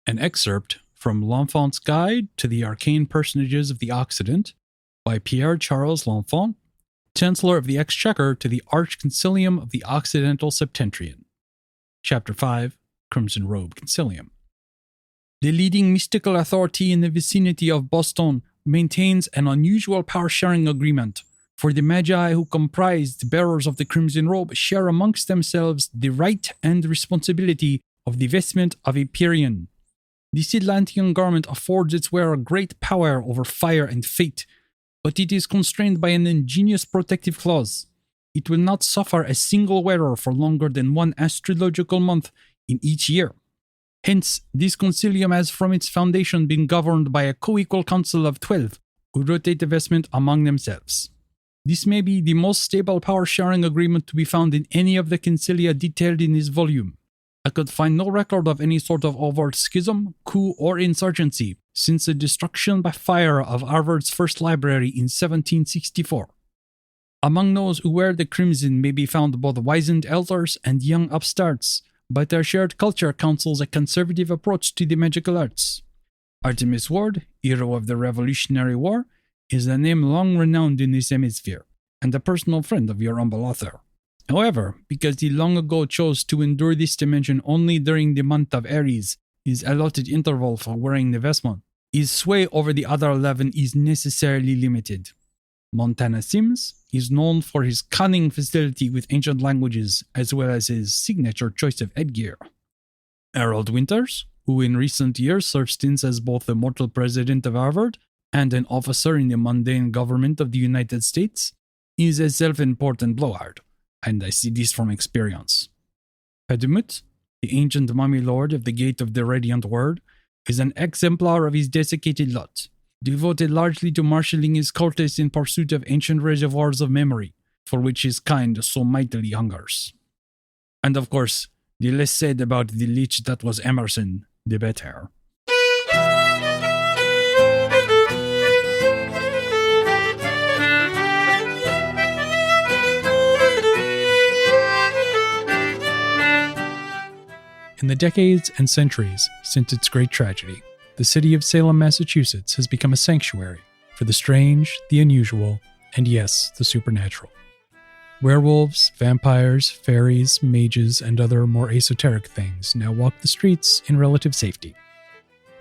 An excerpt from L'Enfant's Guide to the Arcane Personages of the Occident by Pierre-Charles L'Enfant, Chancellor of the Exchequer to the Arch-Consilium of the Occidental Septentrion. Chapter 5, Crimson Robe Consilium. The leading mystical authority in the vicinity of Boston maintains an unusual power-sharing agreement, for the Magi who comprise the bearers of the Crimson Robe share amongst themselves the right and responsibility of the vestment of a Pyrrhian. This Atlantean garment affords its wearer great power over fire and fate, but it is constrained by an ingenious protective clause. It will not suffer a single wearer for longer than one astrological month in each year. Hence, this Consilium has from its foundation been governed by a co-equal council of 12, who rotate the vestment among themselves. This may be the most stable power-sharing agreement to be found in any of the Consilia detailed in this volume. I could find no record of any sort of overt schism, coup, or insurgency since the destruction by fire of Harvard's first library in 1764. Among those who wear the crimson may be found both wizened elders and young upstarts, but their shared culture counsels a conservative approach to the magical arts. Artemis Ward, hero of the Revolutionary War, is a name long renowned in this hemisphere, and a personal friend of your humble author. However, because he long ago chose to endure this dimension only during the month of Aries, his allotted interval for wearing the vestment, his sway over the other 11 is necessarily limited. Montana Sims is known for his cunning facility with ancient languages, as well as his signature choice of headgear. Harold Winters, who in recent years served stints as both the mortal president of Harvard and an officer in the mundane government of the United States, is a self-important blowhard, and I see this from experience. Pedimut, the ancient mummy lord of the Gate of the Radiant Word, is an exemplar of his desiccated lot, devoted largely to marshalling his courtiers in pursuit of ancient reservoirs of memory, for which his kind so mightily hungers. And of course, the less said about the lich that was Emerson, the better. In the decades and centuries since its great tragedy, the city of Salem, Massachusetts has become a sanctuary for the strange, the unusual, and yes, the supernatural. Werewolves, vampires, fairies, mages, and other more esoteric things now walk the streets in relative safety.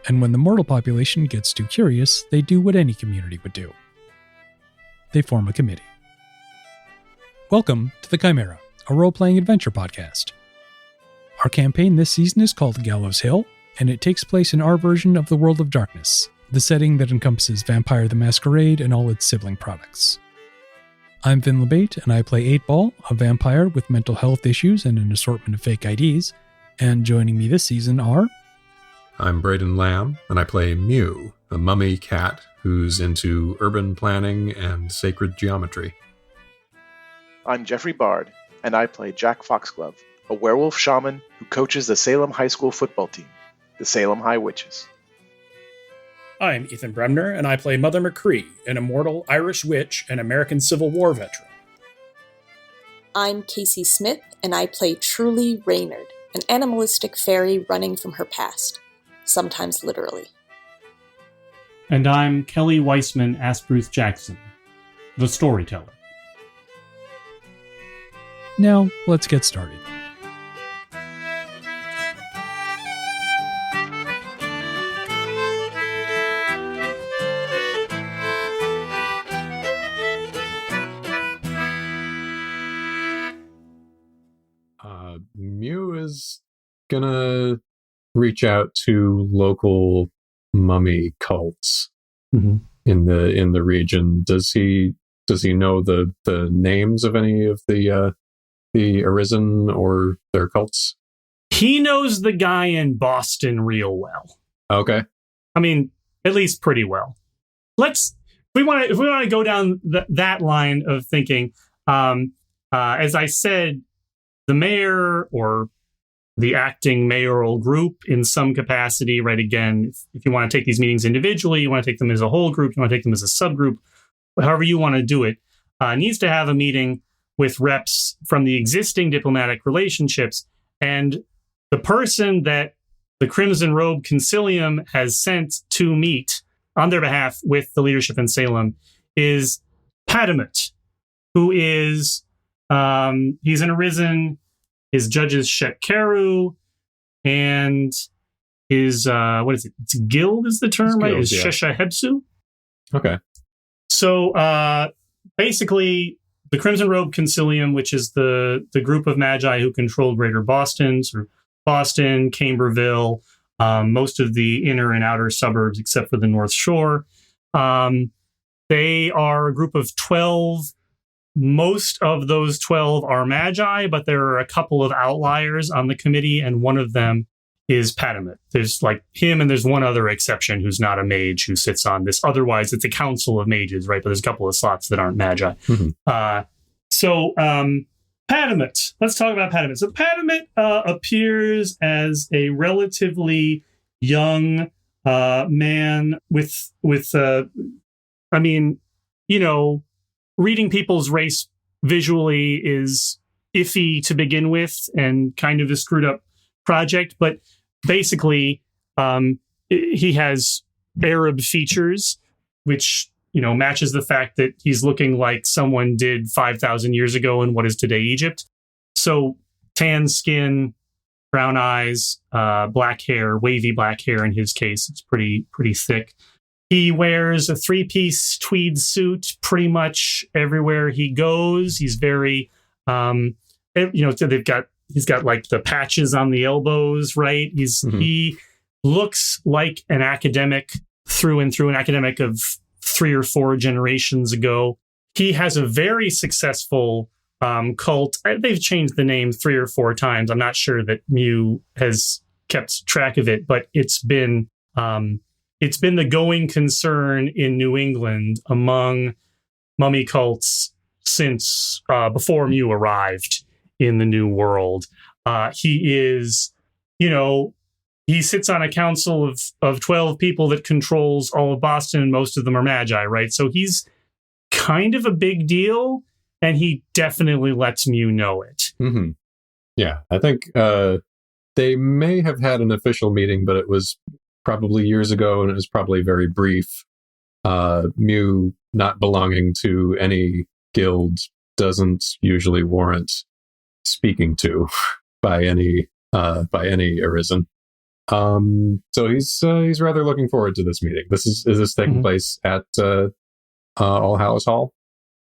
And when the mortal population gets too curious, they do what any community would do. They form a committee. Welcome to The Chimera, a role-playing adventure podcast. Our campaign this season is called Gallows Hill, and it takes place in our version of the World of Darkness, the setting that encompasses Vampire the Masquerade and all its sibling products. I'm Vin LeBate, and I play 8-Ball, a vampire with mental health issues and an assortment of fake IDs, and joining me this season are... I'm Braden Lamb, and I play Mew, a mummy cat who's into urban planning and sacred geometry. I'm Jeffrey Bard, and I play Jack Foxglove, a werewolf shaman who coaches the Salem High School football team, the Salem High Witches. I'm Ethan Bremner, and I play Mother McCree, an immortal Irish witch and American Civil War veteran. I'm Kacey Smith, and I play Truly Reynard, an animalistic fairy running from her past, sometimes literally. And I'm Kelly Weissman Asbruce Jackson, the storyteller. Now, let's get started. Mew is gonna reach out to local mummy cults in the region. Does he know the names of any of the Arisen or their cults? He knows the guy in Boston real well. Okay. I mean, at least pretty well. If we want to go down that line of thinking, as I said, the mayor or the acting mayoral group in some capacity, right? Again, if you want to take these meetings individually, you want to take them as a whole group, you want to take them as a subgroup, however you want to do it, needs to have a meeting with reps from the existing diplomatic relationships. And the person that the Crimson Robe Consilium has sent to meet on their behalf with the leadership in Salem is Padamut, who is, he's an arisen, his judge is Shekkeru, and his, what is it? It's guild is the term, right? Is Sheshahebsu. Okay. So basically, the Crimson Robe Consilium, which is the group of magi who controlled Greater Boston, or Boston, Camberville, most of the inner and outer suburbs except for the North Shore. They are a group of 12. Most of those 12 are magi, but there are a couple of outliers on the committee, and one of them is Padamut. There's like him, and there's one other exception who's not a mage who sits on this. Otherwise, it's a council of mages, right? But there's a couple of slots that aren't magi. Mm-hmm. So Padamut. Let's talk about Padamut. So Padamut appears as a relatively young man with I mean, you know, reading people's race visually is iffy to begin with and kind of a screwed up project, but basically he has Arab features, which, you know, matches the fact that he's looking like someone did 5,000 years ago in what is today Egypt. So tan skin, brown eyes, black hair, wavy black hair in his case. It's pretty thick. He wears a 3-piece tweed suit pretty much everywhere he goes. He's very, you know, he's got like the patches on the elbows, right? He looks like an academic through and through, an academic of 3 or 4 generations ago. He has a very successful cult. They've changed the name 3 or 4 times. I'm not sure that Mew has kept track of it, but it's been the going concern in New England among mummy cults since before Mew arrived in the New World. He is, you know, he sits on a council of 12 people that controls all of Boston, and most of them are magi, right? So he's kind of a big deal, and he definitely lets Mew know it. Mm-hmm. Yeah, I think they may have had an official meeting, but it was probably years ago, and it was probably very brief. Mew not belonging to any guild doesn't usually warrant speaking to by any arisen. So he's rather looking forward to this meeting. Is this taking place at All Hallows Hall?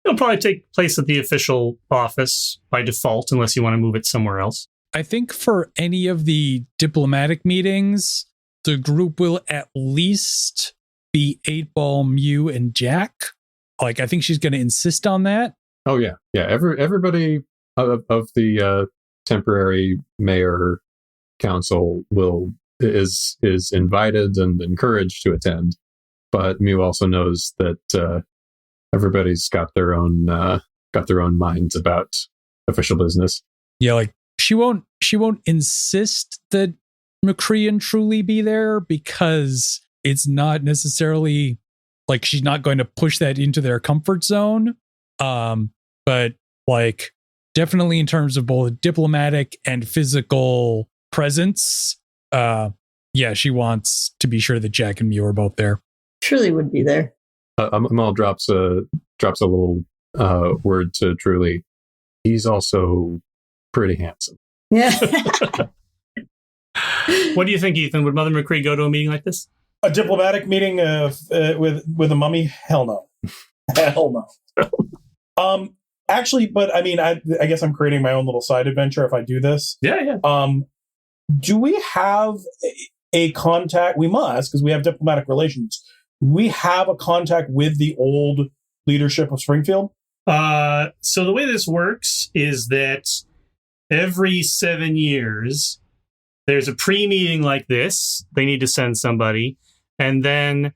It'll probably take place at the official office by default, unless you want to move it somewhere else. I think for any of the diplomatic meetings, the group will at least be 8-Ball, Mew, and Jack. Like, I think she's going to insist on that. Oh yeah. Everybody of the temporary mayor council is invited and encouraged to attend, but Mew also knows that everybody's got their own minds about official business. Yeah, like she won't insist that McCree and Truly be there, because it's not necessarily like she's not going to push that into their comfort zone. But like definitely in terms of both diplomatic and physical presence, she wants to be sure that Jack and Mew are both there. Truly would be there. Amal drops a little word to Truly. He's also pretty handsome. Yeah. What do you think, Ethan? Would Mother McCree go to a meeting like this? A diplomatic meeting with a mummy? Hell no. Hell no. Actually, but I mean, I guess I'm creating my own little side adventure if I do this. Yeah. Do we have a contact? We must, because we have diplomatic relations. We have a contact with the old leadership of Springfield? So the way this works is that every 7 years, there's a pre-meeting like this. They need to send somebody. And then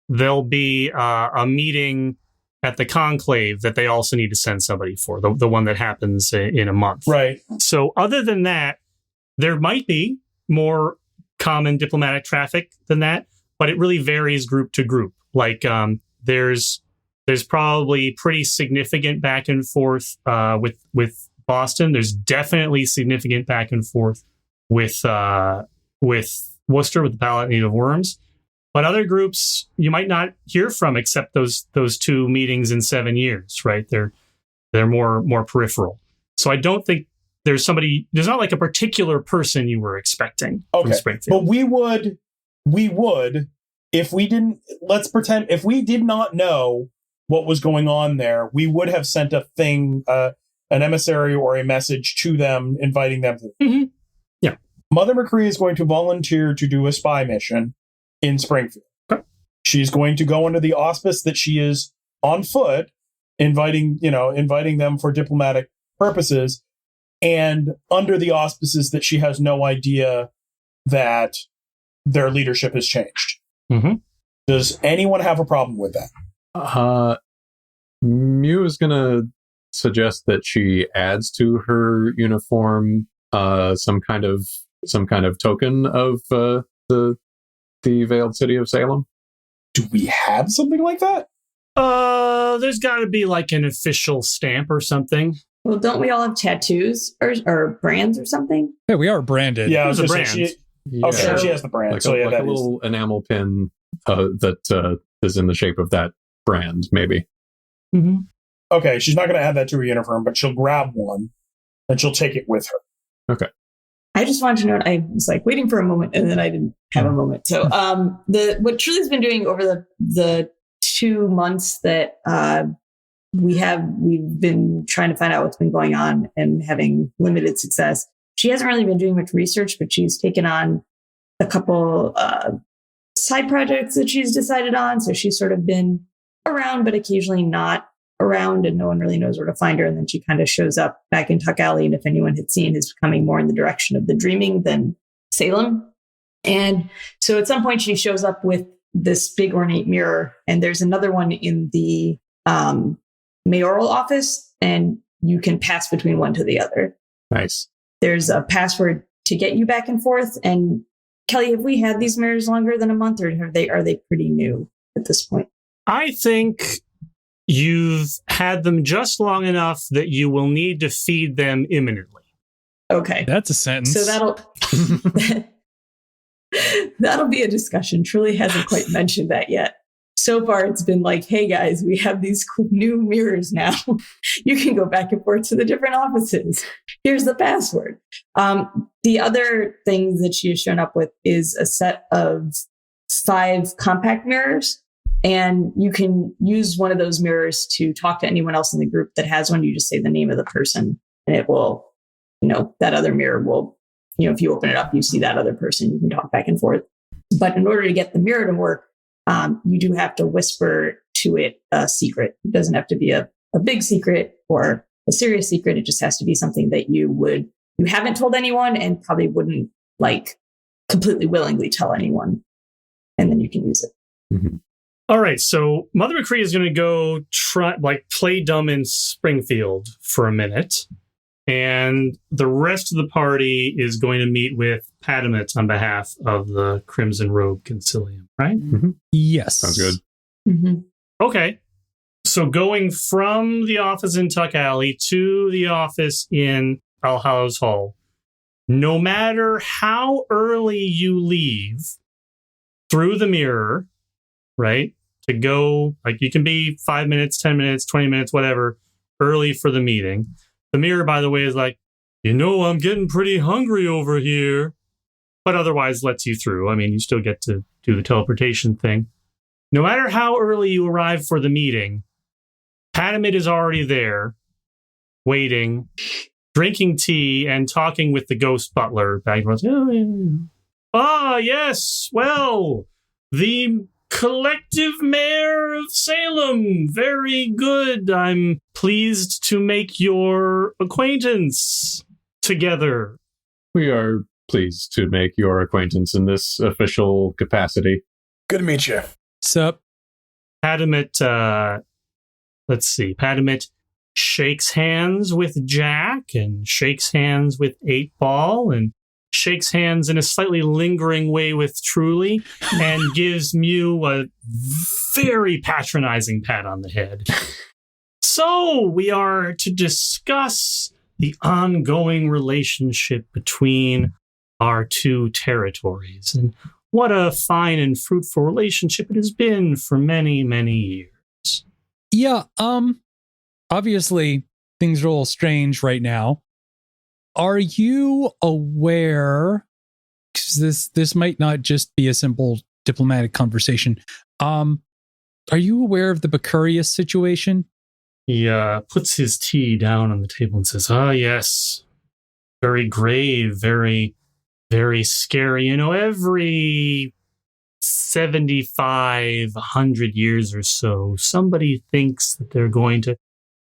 there'll be a meeting at the conclave that they also need to send somebody for, the one that happens in a month. Right. So other than that, there might be more common diplomatic traffic than that, but it really varies group to group. Like there's probably pretty significant back and forth with Boston. There's definitely significant back and forth with Worcester with the Palatine of Worms. But other groups you might not hear from except those 2 meetings in 7 years, right? They're more peripheral. So I don't think there's not like a particular person you were expecting from Springfield. But we would, if we didn't, let's pretend, if we did not know what was going on there, we would have sent a thing, an emissary or a message to them, inviting them to. Mm-hmm. Yeah. Mother McCree is going to volunteer to do a spy mission in Springfield. Okay. She's going to go under the auspice that she is on foot, inviting them for diplomatic purposes, and under the auspices that she has no idea that their leadership has changed. Mm-hmm. Does anyone have a problem with that? Mew is going to suggest that she adds to her uniform some kind of token of the Veiled City of Salem. Do we have something like that? There's got to be like an official stamp or something. Well, don't we all have tattoos or brands or something? Hey, we are branded. Yeah, There's a brand. she has the brand. Like So a little enamel pin that is in the shape of that brand, maybe. Mm-hmm. Okay, she's not going to add that to her uniform, but she'll grab one and she'll take it with her. Okay. I just wanted to note, I was like waiting for a moment and then I didn't have a moment. So what Truly's been doing over the 2 months that we've been trying to find out what's been going on and having limited success. She hasn't really been doing much research, but she's taken on a couple side projects that she's decided on. So she's sort of been around, but occasionally not around, and no one really knows where to find her. And then she kind of shows up back in Tuck Alley. And if anyone had seen, is coming more in the direction of the Dreaming than Salem. And so at some point she shows up with this big ornate mirror, and there's another one in the mayoral office, and you can pass between one to the other. Nice. There's a password to get you back and forth. And Kelly, have we had these mirrors longer than a month, or are they pretty new at this point? I think you've had them just long enough that you will need to feed them imminently. Okay. That's a sentence. So that'll be a discussion. Truly hasn't quite mentioned that yet. So far, it's been like, hey, guys, we have these cool new mirrors now. You can go back and forth to the different offices. Here's the password. The other thing that she has shown up with is a set of 5 compact mirrors. And you can use one of those mirrors to talk to anyone else in the group that has one. You just say the name of the person, and it will, that other mirror will, if you open it up, you see that other person. You can talk back and forth. But in order to get the mirror to work, you do have to whisper to it a secret. It doesn't have to be a big secret or a serious secret. It just has to be something that you haven't told anyone and probably wouldn't completely willingly tell anyone. And then you can use it. Mm-hmm. All right. So Mother McCree is going to go play dumb in Springfield for a minute. And the rest of the party is going to meet with Padamit on behalf of the Crimson Robe Consilium, right? Mm-hmm. Yes. Sounds good. Mm-hmm. Okay. So going from the office in Tuck Alley to the office in All Hallows Hall, no matter how early you leave through the mirror, right, to go, you can be 5 minutes, 10 minutes, 20 minutes, whatever, early for the meeting. The mirror, by the way, is like, I'm getting pretty hungry over here, but otherwise lets you through. I mean, you still get to do the teleportation thing. No matter how early you arrive for the meeting, Padamit is already there, waiting, drinking tea, and talking with the ghost butler. Yes, well, the collective mayor of Salem. Very good. I'm pleased to make your acquaintance together. We are pleased to make your acquaintance in this official capacity. Good to meet you. Sup? Padamit, Padamit shakes hands with Jack and shakes hands with 8-Ball and shakes hands in a slightly lingering way with Truly and gives Mew a very patronizing pat on the head. So we are to discuss the ongoing relationship between our two territories. And what a fine and fruitful relationship it has been for many, many years. Yeah, obviously things are a little strange right now. Are you aware, because this might not just be a simple diplomatic conversation, are you aware of the Bacurius situation? He puts his tea down on the table and says, yes, very grave, very, very scary. Every 75, 100 years or so, somebody thinks that they're going to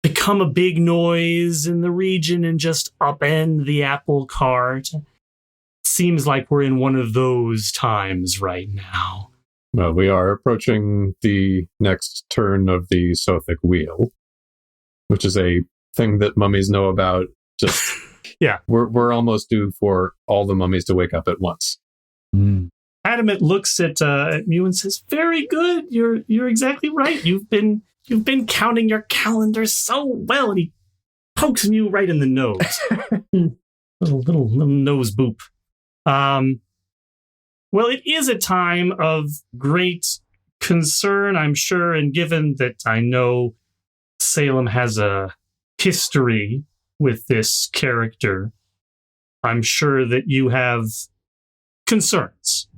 become a big noise in the region and just upend the apple cart. Seems like we're in one of those times right now. Well, we are approaching the next turn of the Sothic wheel, which is a thing that mummies know about. Just yeah, we're almost due for all the mummies to wake up at once. Adamant looks at Mew and says, "Very good. You're exactly right. You've been counting your calendar so well." And he pokes Mew right in the nose, little nose boop. Well, it is a time of great concern, I'm sure, and given that I know Salem has a history with this character, I'm sure that you have concerns.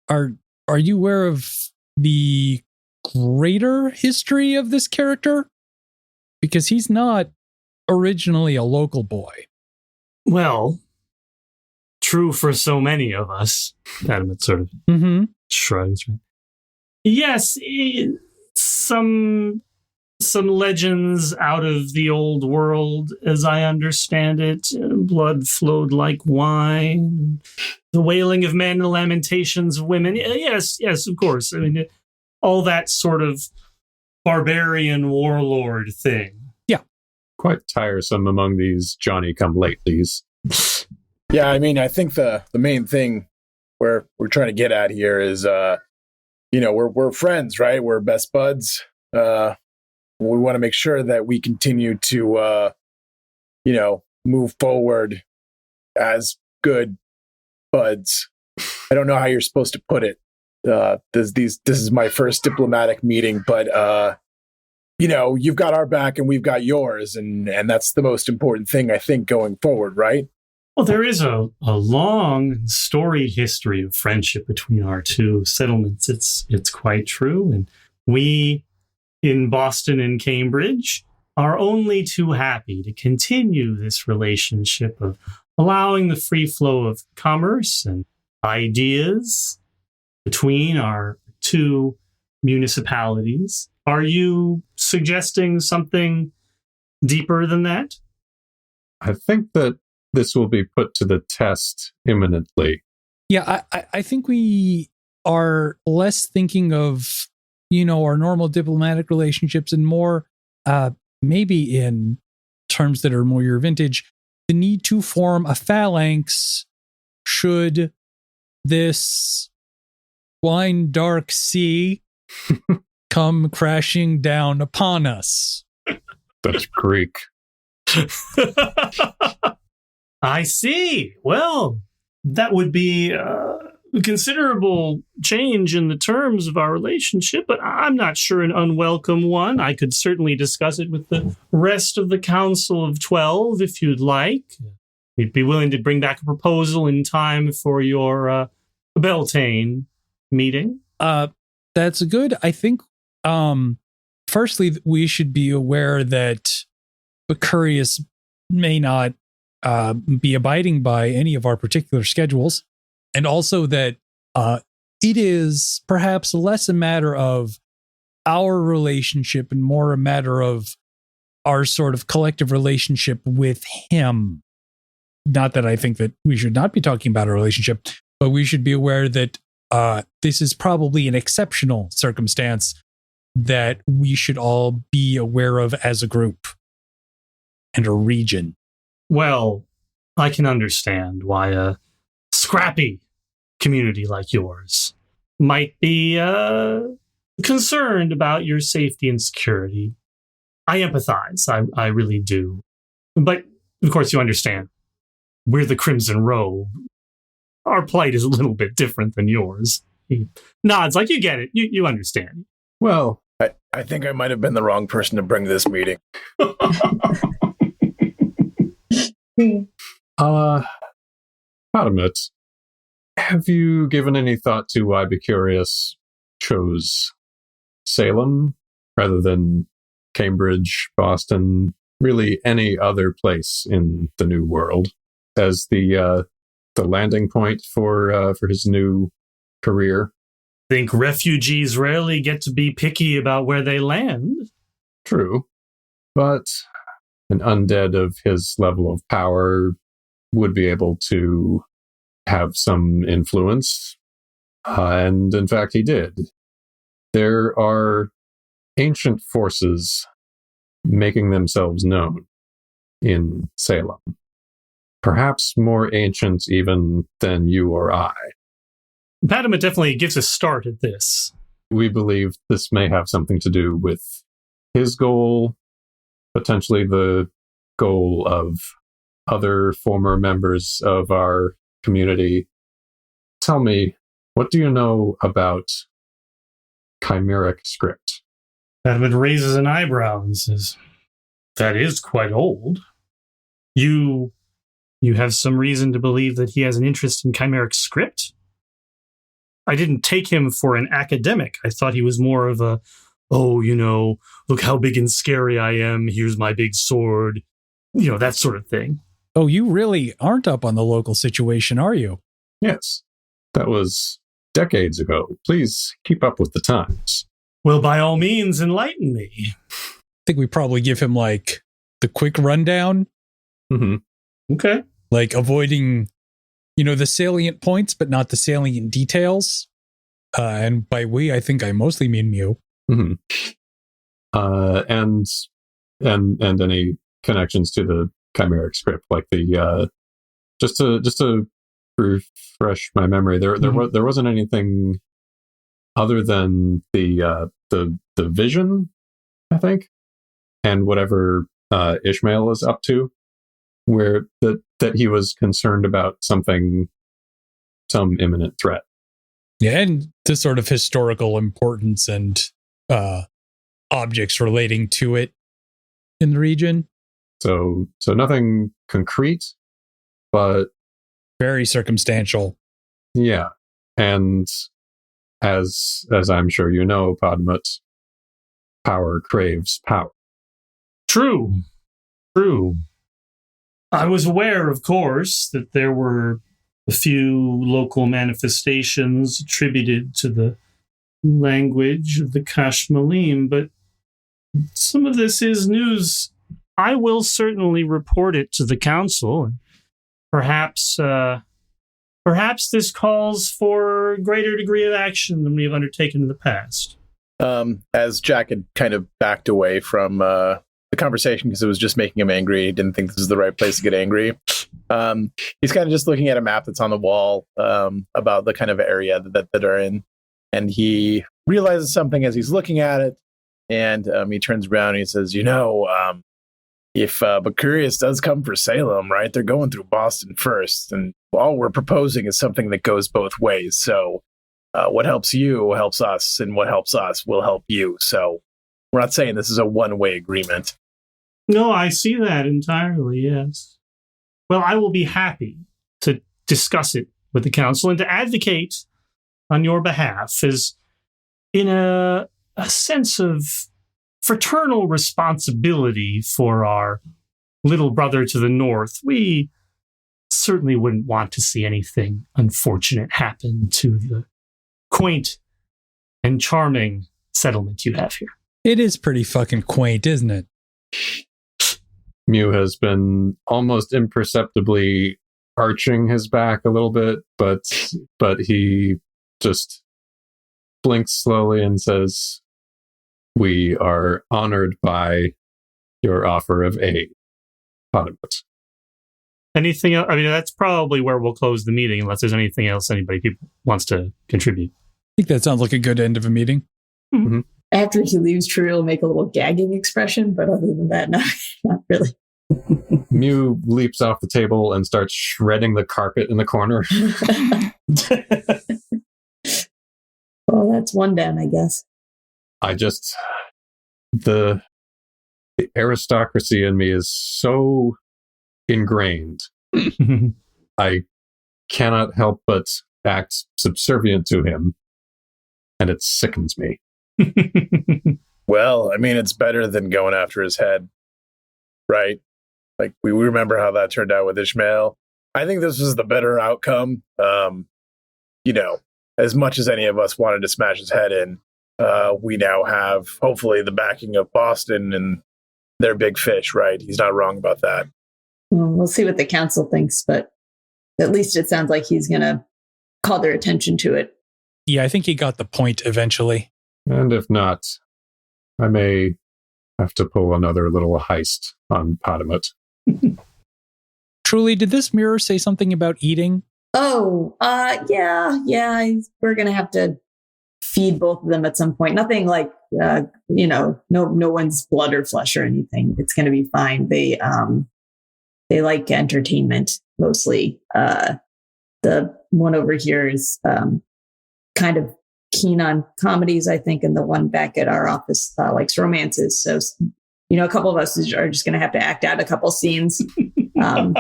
Are you aware of the greater history of this character? Because he's not originally a local boy. Well, true for so many of us. Adamant sort of shrugs. Right? Yes, some legends out of the old world, as I understand it. Blood flowed like wine. The wailing of men, the lamentations of women. Yes, of course. I mean, all that sort of barbarian warlord thing. Yeah. Quite tiresome among these Johnny-come-latelys. Yeah, I mean, I think the main thing we're trying to get at here is, we're friends, right? We're best buds. We want to make sure that we continue to, move forward as good buds. I don't know how you're supposed to put it. This is my first diplomatic meeting, but you've got our back and we've got yours, and that's the most important thing, I think, going forward, right? Well, there is a long and storied history of friendship between our two settlements. It's quite true, and we in Boston and Cambridge are only too happy to continue this relationship of allowing the free flow of commerce and ideas between our two municipalities. Are you suggesting something deeper than that? I think that this will be put to the test imminently. Yeah, I think we are less thinking of, our normal diplomatic relationships and more maybe in terms that are more your vintage, the need to form a phalanx should this wine dark sea come crashing down upon us. That's Greek. I see. Well, that would be a considerable change in the terms of our relationship, but I'm not sure an unwelcome one. I could certainly discuss it with the rest of the Council of 12 if you'd like. We'd be willing to bring back a proposal in time for your Beltane meeting. That's good. I think, firstly, we should be aware that Bacurius may not be abiding by any of our particular schedules, and also that it is perhaps less a matter of our relationship and more a matter of our sort of collective relationship with him. Not that I think that we should not be talking about a relationship, but we should be aware that this is probably an exceptional circumstance that we should all be aware of as a group and a region. Well, I can understand why a scrappy community like yours might be concerned about your safety and security. I empathize. I really do. But, of course, you understand. We're the Crimson Robe. our plight is a little bit different than yours. He nods like you get it. You understand. Well, I think I might have been the wrong person to bring to this meeting. Potamet, have you given any thought to why Becurious chose Salem rather than Cambridge, Boston, really any other place in the New World as the landing point for his new career? I think refugees rarely get to be picky about where they land. True, but an undead of his level of power would be able to have some influence, and in fact he did. There are ancient forces making themselves known in Salem, perhaps more ancient even than you or I. Padma definitely gives a start at this. We believe this may have something to do with his goal, potentially the goal of other former members of our community. Tell me, what do you know about chimeric script? Padma raises an eyebrow and says, "That is quite old. You have some reason to believe that he has an interest in chimeric script? I didn't take him for an academic. I thought he was more of a, look how big and scary I am. Here's my big sword. That sort of thing." Oh, you really aren't up on the local situation, are you? Yes, that was decades ago. Please keep up with the times. Well, by all means, enlighten me. I think we probably give him like the quick rundown. Mm-hmm. Okay. Like avoiding, the salient points, but not the salient details. And by we, I think I mostly mean Mew. Mm-hmm. And any connections to the chimeric script, like the just to refresh my memory, there wasn't anything other than the vision, I think, and whatever Ishmael is up to, where that he was concerned about some imminent threat. Yeah, and the sort of historical importance and objects relating to it in the region. So nothing concrete, but very circumstantial. Yeah, and as I'm sure you know, Padmut, power craves power. True. I was aware, of course, that there were a few local manifestations attributed to the language of the Kashmalim, but some of this is news. I will certainly report it to the council, and perhaps this calls for a greater degree of action than we have undertaken in the past. As Jack had kind of backed away from the conversation because it was just making him angry, he didn't think this was the right place to get angry. He's kind of just looking at a map that's on the wall about the kind of area that they're in, and he realizes something as he's looking at it, and he turns around and he says, if Becurious does come for Salem, right, they're going through Boston first, and all we're proposing is something that goes both ways. So what helps you helps us, and what helps us will help you. So we're not saying this is a one-way agreement. No, I see that entirely, yes. Well, I will be happy to discuss it with the council and to advocate on your behalf as in a sense of fraternal responsibility for our little brother to the north. We certainly wouldn't want to see anything unfortunate happen to the quaint and charming settlement you have here. It is pretty fucking quaint, isn't it? Mew has been almost imperceptibly arching his back a little bit, but he just blinks slowly and says, "We are honored by your offer of aid, Potamet." Anything else? I mean, that's probably where we'll close the meeting, unless there's anything else anybody wants to contribute. I think that sounds like a good end of a meeting. Mm-hmm. After he leaves, True will make a little gagging expression, but other than that, not really. Mew leaps off the table and starts shredding the carpet in the corner. Well, that's one down, I guess. The aristocracy in me is so ingrained. I cannot help but act subservient to him, and it sickens me. Well, I mean, it's better than going after his head, right? Like, we remember how that turned out with Ishmael. I think this was the better outcome. As much as any of us wanted to smash his head in, we now have, hopefully, the backing of Boston and their big fish, right? He's not wrong about that. Well, we'll see what the council thinks, but at least it sounds like he's going to call their attention to it. Yeah, I think he got the point eventually. And if not, I may have to pull another little heist on Potamut. Truly, did this mirror say something about eating? Oh, yeah. We're going to have to feed both of them at some point. Nothing like, no one's blood or flesh or anything. It's going to be fine. They like entertainment mostly. The one over here is kind of keen on comedies, I think, and the one back at our office likes romances. So, a couple of us are just going to have to act out a couple scenes from,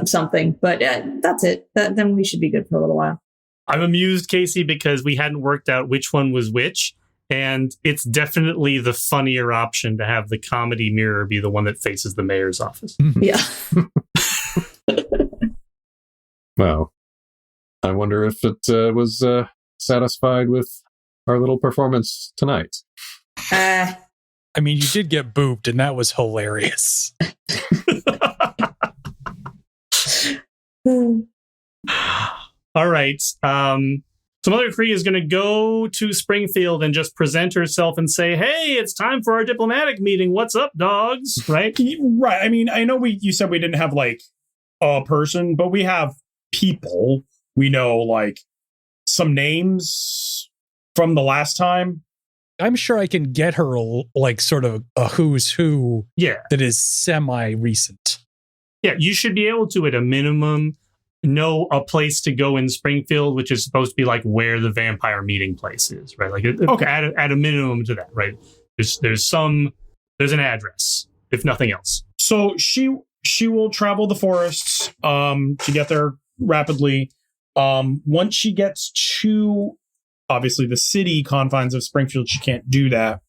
something. But that's it. Then we should be good for a little while. I'm amused, Kacey, because we hadn't worked out which one was which. And it's definitely the funnier option to have the comedy mirror be the one that faces the mayor's office. Yeah. Well, I wonder if it was satisfied with our little performance tonight. I mean, you did get booped, and that was hilarious. All right. So Mother Cree is going to go to Springfield and just present herself and say, "Hey, it's time for our diplomatic meeting. What's up, dogs?" Right? Right. I mean, I know you said we didn't have like a person, but we have people. We know like some names from the last time. I'm sure I can get her like sort of a who's who that is semi-recent. Yeah, you should be able to, at a minimum, know a place to go in Springfield, which is supposed to be like where the vampire meeting place is, right? Like, okay, at a minimum to that, right? There's an address, if nothing else. So she will travel the forests to get there rapidly. Once she gets to obviously the city confines of Springfield, she can't do that.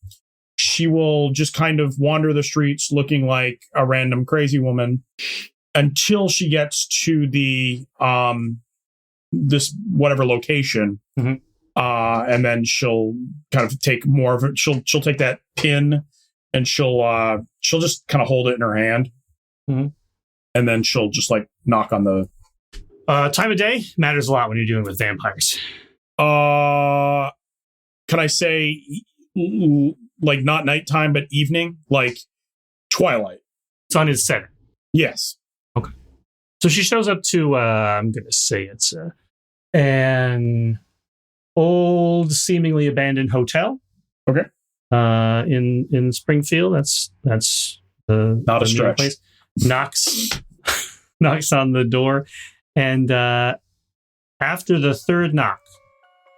She will just kind of wander the streets looking like a random crazy woman until she gets to the this whatever location. Mm-hmm. And then she'll kind of take more of it. She'll take that pin and she'll just kind of hold it in her hand. Mm-hmm. And then she'll just like knock on the time of day matters a lot when you're dealing with vampires. Can I say like not nighttime, but evening, like twilight? Sun is setting. Yes. Okay. So she shows up to, I'm going to say it's an old, seemingly abandoned hotel. Okay. In Springfield. That's the not a stretch. Place. Knocks on the door, and after the third knock,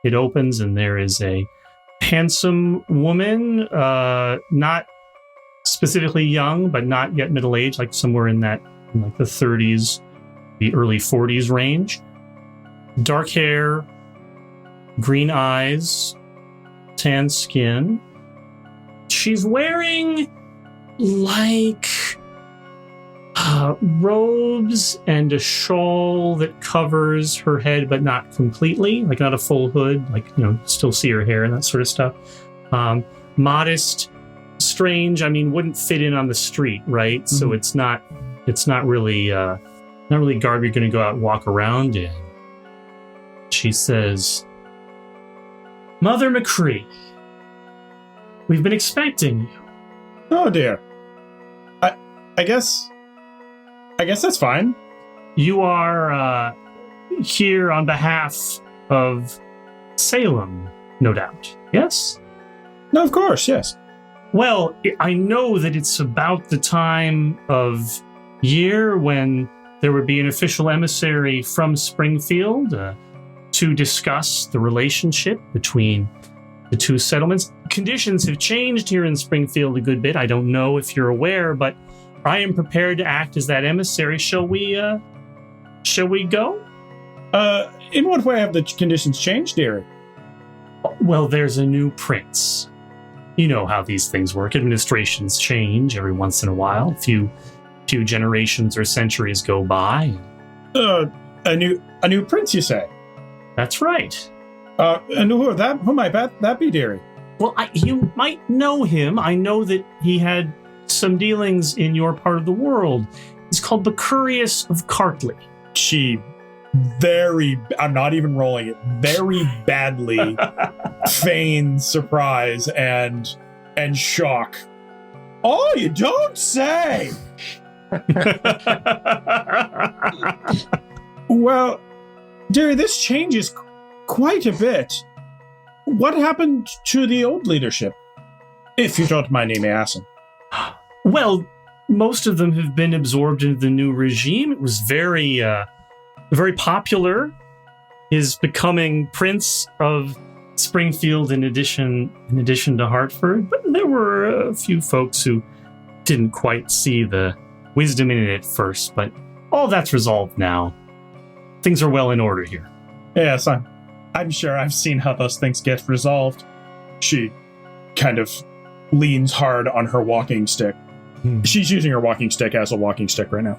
it opens, and there is a handsome woman, not specifically young, but not yet middle aged, like somewhere in the 30s, the early 40s range. Dark hair, green eyes, tan skin. She's wearing like robes and a shawl that covers her head, but not completely, like not a full hood, like, still see her hair and that sort of stuff. Modest, strange. I mean, wouldn't fit in on the street, right? Mm-hmm. So it's not really garb you're going to go out and walk around in. She says, "Mother McCree, we've been expecting you." Oh dear. I guess that's fine. You are here on behalf of Salem, no doubt. Yes? No, of course, yes. Well, I know that it's about the time of year when there would be an official emissary from Springfield to discuss the relationship between the two settlements. Conditions have changed here in Springfield a good bit. I don't know if you're aware, but I am prepared to act as that emissary. Shall we go? In what way have the conditions changed, dearie? Well, there's a new prince. You know how these things work. Administrations change every once in a while. Few generations or centuries go by. A new prince, you say? That's right. And who might that be, dearie? Well, you might know him. I know that he had some dealings in your part of the world. He's called the Curious of Cartley. I'm not even rolling it, very badly feigns surprise and shock. Oh, you don't say! Well, dearie, this changes quite a bit. What happened to the old leadership? If you don't mind me asking. Well, most of them have been absorbed into the new regime. It was very popular. His becoming Prince of Springfield in addition to Hartford. But there were a few folks who didn't quite see the wisdom in it at first. But all that's resolved now. Things are well in order here. Yes, I'm sure I've seen how those things get resolved. She kind of leans hard on her walking stick. She's using her walking stick as a walking stick right now.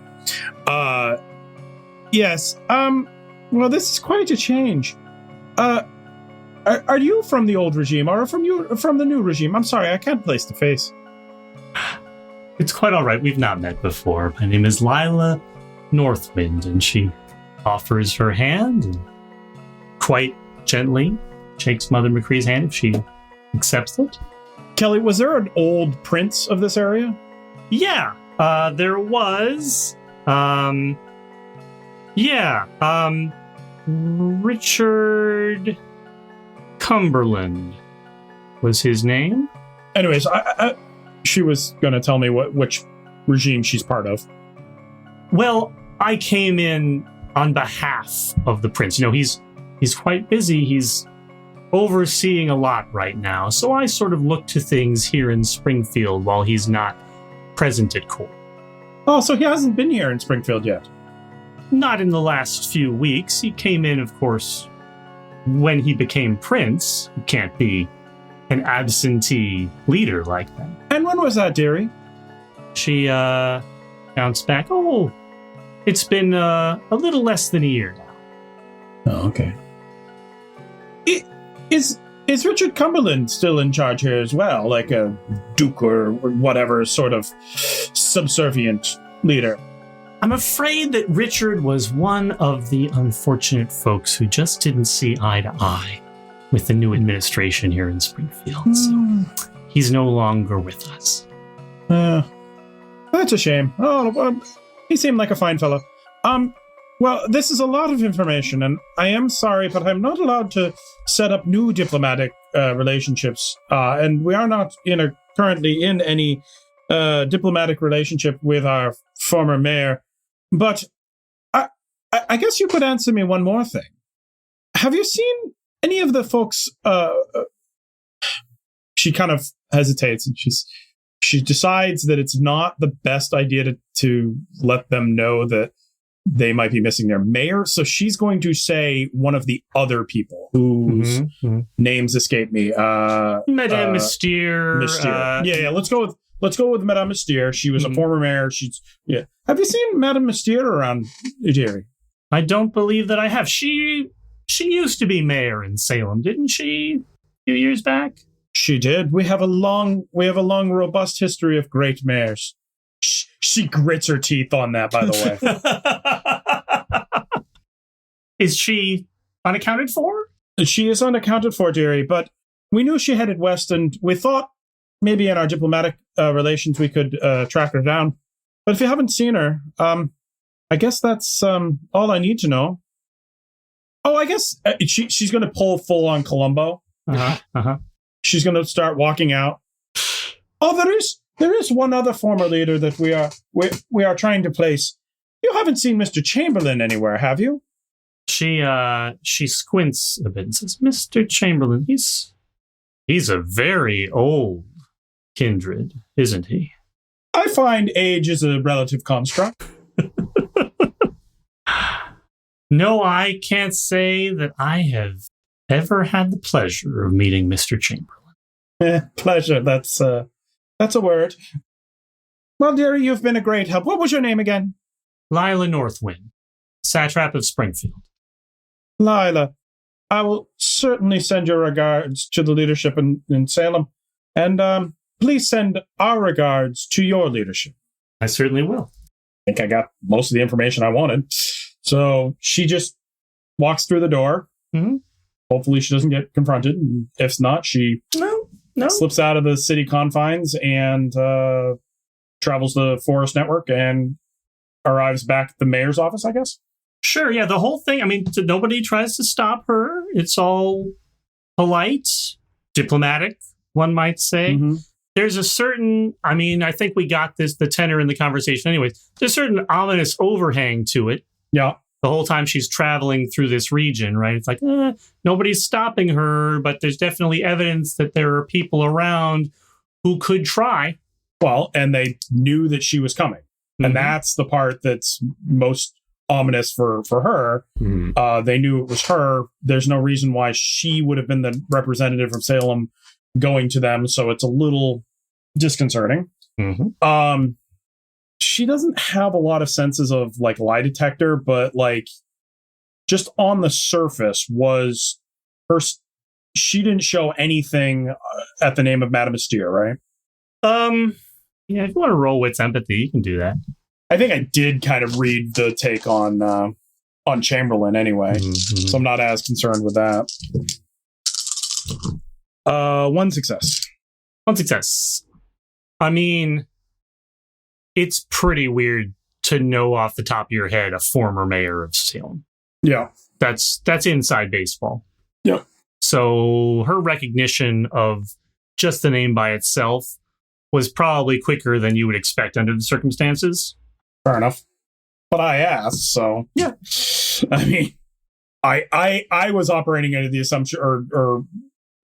Yes. Well, this is quite a change. Are you from the old regime or from the new regime? I'm sorry, I can't place the face. It's quite all right. We've not met before. My name is Lila Northwind, and she offers her hand and quite gently shakes Mother McCree's hand if she accepts it. Kelly, was there an old prince of this area? Yeah, there was. Richard Cumberland was his name. Anyways, she was going to tell me which regime she's part of. Well, I came in on behalf of the prince. You know, he's quite busy. He's overseeing a lot right now. So I sort of look to things here in Springfield while he's not present at court. Oh, so he hasn't been here in Springfield yet? Not in the last few weeks. He came in, of course, when he became prince. He can't be an absentee leader like that. And when was that, dearie? She bounced back. Oh, it's been a little less than a year now. Oh, okay. Is Richard Cumberland still in charge here as well, like a duke or whatever sort of subservient leader? I'm afraid that Richard was one of the unfortunate folks who just didn't see eye to eye with the new administration here in Springfield. So he's no longer with us. That's a shame. Oh, he seemed like a fine fellow. Well, this is a lot of information, and I am sorry, but I'm not allowed to set up new diplomatic relationships, and we are not currently in any diplomatic relationship with our former mayor. But I guess you could answer me one more thing. Have you seen any of the folks? She kind of hesitates, and she decides that it's not the best idea to let them know that they might be missing their mayor. So she's going to say one of the other people whose names escape me. Madame Mystere. Yeah. Let's go with Madame Mystere. She was a former mayor. Have you seen Madame Mystere around, Jerry? I don't believe that I have. She used to be mayor in Salem, didn't she? A few years back. She did. We have a long, robust history of great mayors. She grits her teeth on that, by the way. Is she unaccounted for? She is unaccounted for, dearie, but we knew she headed west, and we thought maybe in our diplomatic relations we could track her down. But if you haven't seen her, I guess that's all I need to know. Oh, I guess she's going to pull full on Columbo. She's going to start walking out. Oh, there is one other former leader that we are trying to place. You haven't seen Mr. Chamberlain anywhere, have you? She squints a bit and says, Mr. Chamberlain, he's a very old kindred, isn't he? I find age is a relative construct. No, I can't say that I have ever had the pleasure of meeting Mr. Chamberlain. Pleasure, that's a word. Well, dearie, you've been a great help. What was your name again? Lila Northwind, satrap of Springfield. Lila, I will certainly send your regards to the leadership in Salem. And please send our regards to your leadership. I certainly will. I think I got most of the information I wanted. So she just walks through the door. Mm-hmm. Hopefully she doesn't get confronted. And if not, she slips out of the city confines and travels the forest network and arrives back at the mayor's office, I guess. Sure, yeah, the whole thing, I mean, nobody tries to stop her. It's all polite, diplomatic, one might say. Mm-hmm. There's a certain, I mean, I think we got the tenor in the conversation anyways. There's a certain ominous overhang to it. Yeah. The whole time she's traveling through this region, right? It's like, nobody's stopping her, but there's definitely evidence that there are people around who could try. Well, and they knew that she was coming. Mm-hmm. And that's the part that's most ominous for her. Mm-hmm. They knew it was her. There's no reason why she would have been the representative from Salem going to them. So it's a little disconcerting. Mm-hmm. She doesn't have a lot of senses of like lie detector, but like just on the surface was her. She didn't show anything at the name of Madame Mystere, right? Yeah, if you want to roll wits empathy, you can do that. I think I did kind of read the take on Chamberlain anyway, so I'm not as concerned with that. One success. One success. I mean, it's pretty weird to know off the top of your head a former mayor of Salem. Yeah. That's inside baseball. Yeah. So her recognition of just the name by itself was probably quicker than you would expect under the circumstances. Fair enough. But I asked, so yeah. I mean, I was operating under the assumption, or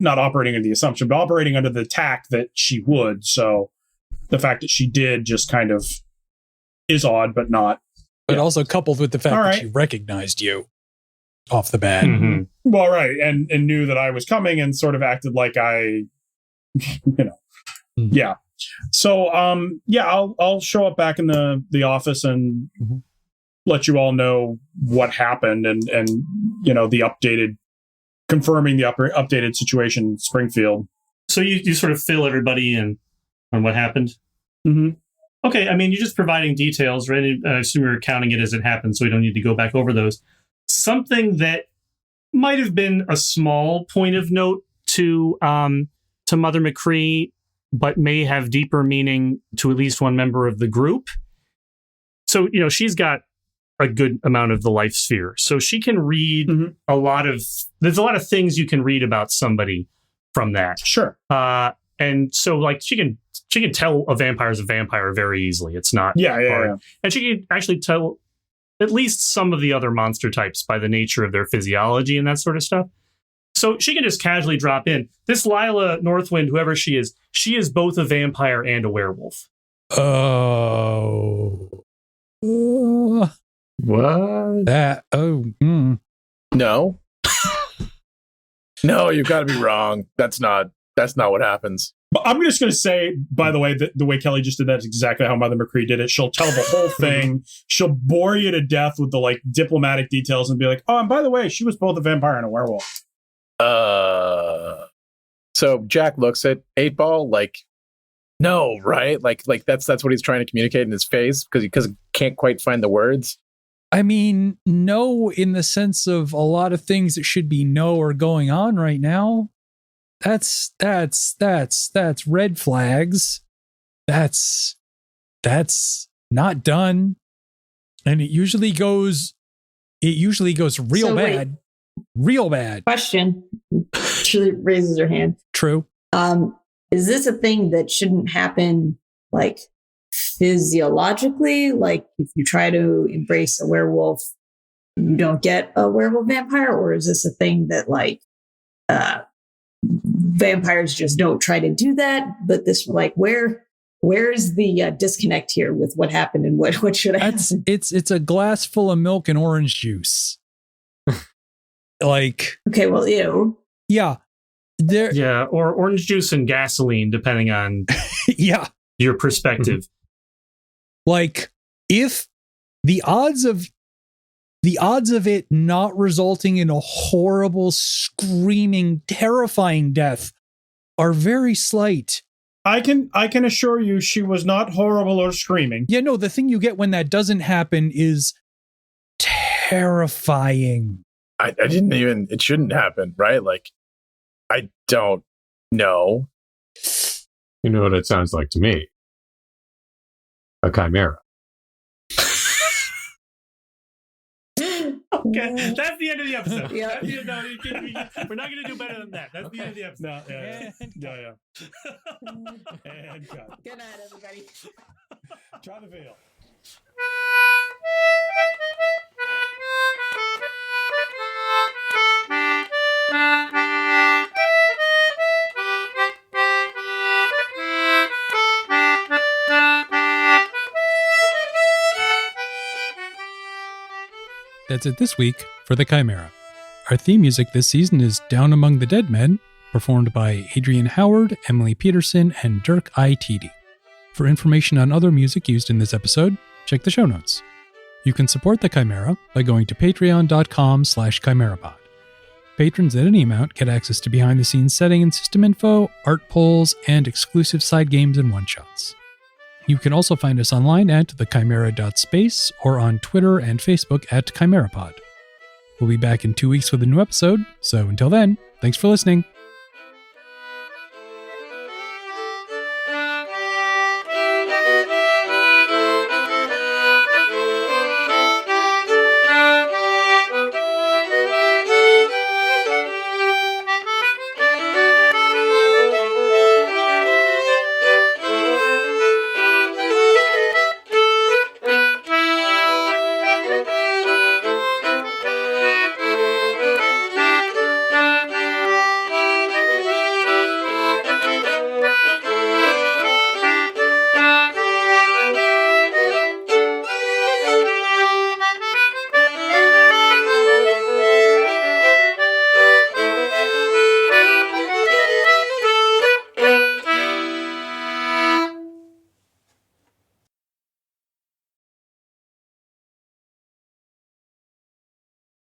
not operating under the assumption, but operating under the tack that she would. So the fact that she did just kind of is odd, but not. But also coupled with the fact that she recognized you off the bat. Mm-hmm. Well, right. And knew that I was coming and sort of acted like I, yeah. So, I'll show up back in the office and let you all know what happened and the confirming the updated situation in Springfield. So you sort of fill everybody in on what happened? Mm-hmm. Okay, I mean, you're just providing details, right? I assume you're counting it as it happened, so we don't need to go back over those. Something that might have been a small point of note to Mother McCree, but may have deeper meaning to at least one member of the group. So, she's got a good amount of the life sphere. So she can read there's a lot of things you can read about somebody from that. Sure. And so like she can tell a vampire is a vampire very easily. It's not hard. Yeah. And she can actually tell at least some of the other monster types by the nature of their physiology and that sort of stuff. So she can just casually drop in. This Lila Northwind, whoever she is both a vampire and a werewolf. Oh. What? That, No. No, you've got to be wrong. That's not what happens. But I'm just going to say, by the way, the way Kelly just did that is exactly how Mother McCree did it. She'll tell the whole thing. She'll bore you to death with the like diplomatic details and be like, oh, and by the way, she was both a vampire and a werewolf. So Jack looks at 8-Ball like, no, right? Like that's what he's trying to communicate in his face because he can't quite find the words. I mean, no, in the sense of a lot of things that should be no are going on right now. That's red flags. That's not done. And it usually goes real bad. Real bad. Question. She raises her hand. True. is this a thing that shouldn't happen like physiologically? Like if you try to embrace a werewolf, you don't get a werewolf vampire? Or is this a thing that like vampires just don't try to do that? But this like where's the disconnect here with what happened and what should happen? It's a glass full of milk and orange juice. Like, okay, well, ew. Yeah. Or orange juice and gasoline, depending on your perspective. Like, if the odds of it not resulting in a horrible, screaming, terrifying death are very slight. I can assure you she was not horrible or screaming. Yeah, no, the thing you get when that doesn't happen is terrifying. I didn't even, it shouldn't happen, right? Like, I don't know. You know what it sounds like to me? A chimera. Okay, that's the end of the episode. Yeah. We're not going to do better than that. That's the end of the episode. No, yeah. And cut. Good night, everybody. Try the veil. That's it this week for The Chimera. Our theme music this season is Down Among the Dead Men, performed by Adrienne Howard, Emily Peterson, and Dirk I. Tiede. For information on other music used in this episode, check the show notes. You can support The Chimera by going to patreon.com/chimerapod. Patrons at any amount get access to behind-the-scenes setting and system info, art polls, and exclusive side games and one-shots. You can also find us online at thechimera.space or on Twitter and Facebook at ChimeraPod. We'll be back in 2 weeks with a new episode, so until then, thanks for listening.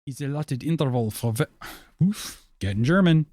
Is allotted interval for getting German.